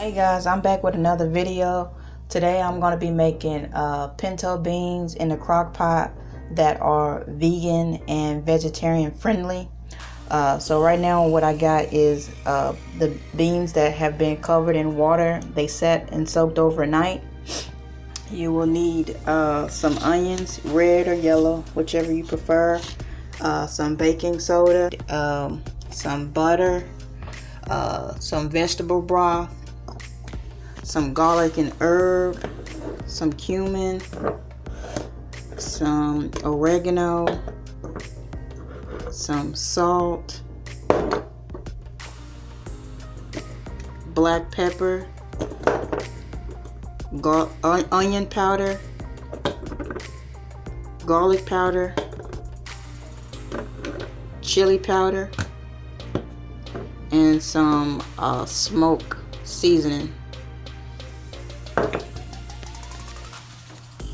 Hey guys, I'm back with another video. Today I'm going to be making pinto beans in the crock pot that are vegan and vegetarian friendly. So right now what I got is the beans that have been covered in water. They sat and soaked overnight. You will need some onions, red or yellow, whichever you prefer, some baking soda, some butter, some vegetable broth, some garlic and herb, some cumin, some oregano, some salt, black pepper, onion powder, garlic powder, chili powder, and some smoke seasoning.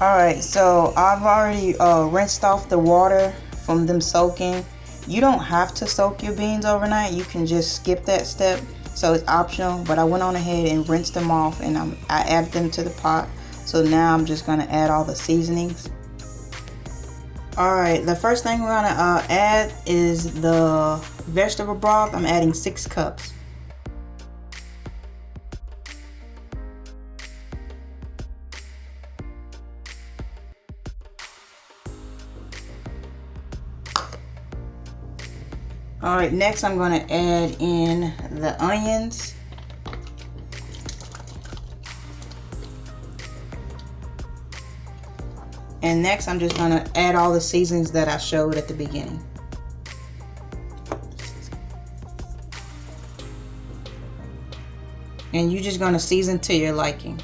Alright, so I've already rinsed off the water from them soaking. You don't have to soak your beans overnight. You can just skip that step. So it's optional, but I went on ahead and rinsed them off and I added them to the pot. So now I'm just going to add all the seasonings. Alright, the first thing we're going to add is the vegetable broth. I'm adding 6 cups. Alright, next I'm going to add in the onions. And next I'm just going to add all the seasonings that I showed at the beginning. And you're just going to season to your liking.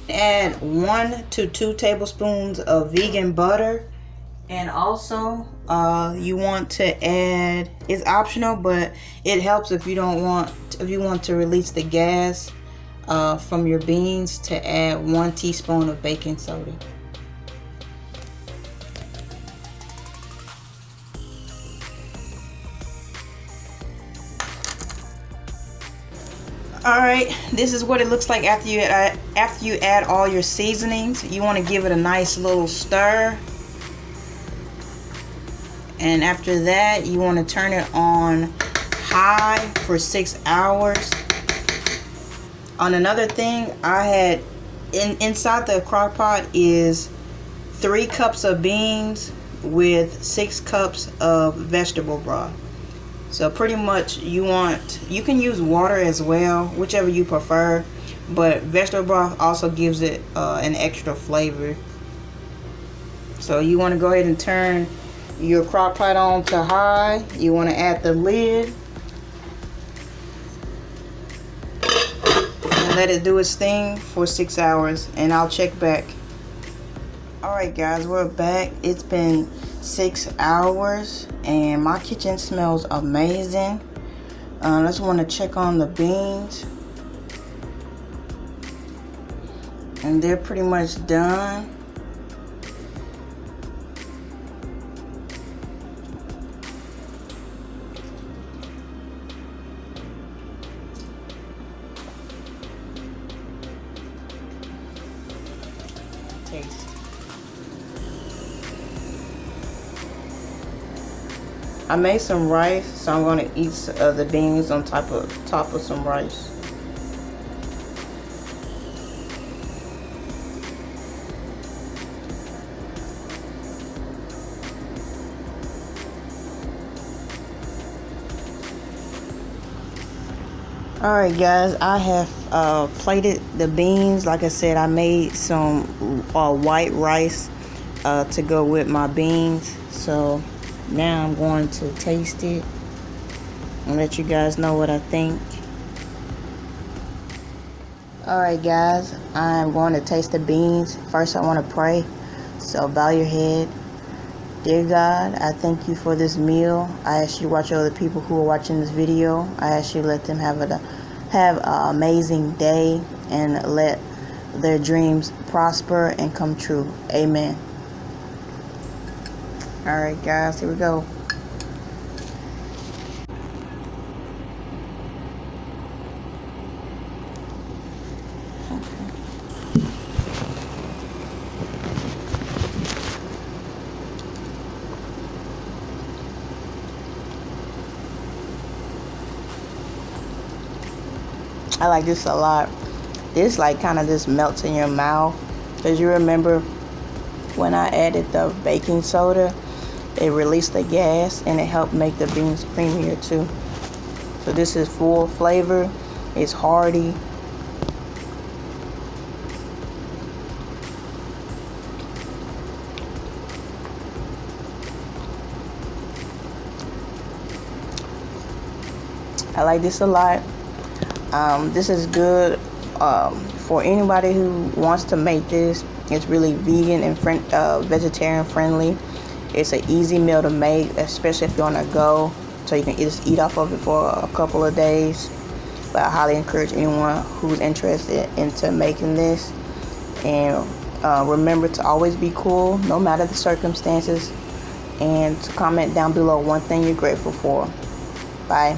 Add 1 to 2 tablespoons of vegan butter, and also you want to add, it's optional but it helps if you want to release the gas from your beans, to add 1 teaspoon of baking soda. Alright, this is what it looks like after you add all your seasonings. You want to give it a nice little stir. And after that, you want to turn it on high for 6 hours. On another thing, I had inside the crock pot is 3 cups of beans with 6 cups of vegetable broth. So pretty much you can use water as well, whichever you prefer, but vegetable broth also gives it an extra flavor. So you want to go ahead and turn your crock pot on to high. You want to add the lid and let it do its thing for 6 hours, and I'll check back. Alright guys, we're back. It's been 6 hours and my kitchen smells amazing. Let's want to check on the beans, and they're pretty much done. Taste. I made some rice, so I'm going to eat the beans on top of some rice. Alright guys, I have plated the beans. Like I said, I made some white rice to go with my beans. So now I'm going to taste it and let you guys know what I think. Alright guys, I'm going to taste the beans. First I want to pray. So bow your head. Dear God, I thank you for this meal. I ask you to watch over the people who are watching this video. I ask you to let them have an amazing day and let their dreams prosper and come true. Amen. Alright guys, here we go. I like this a lot. This like kind of just melts in your mouth. Because you remember when I added the baking soda, it released the gas and it helped make the beans creamier too. So this is full flavor. It's hearty. I like this a lot. This is good for anybody who wants to make this. It's really vegan and vegetarian friendly. It's an easy meal to make, especially if you're on a go, so you can just eat off of it for a couple of days. But I highly encourage anyone who's interested into making this. And remember to always be cool, no matter the circumstances. And to comment down below one thing you're grateful for. Bye.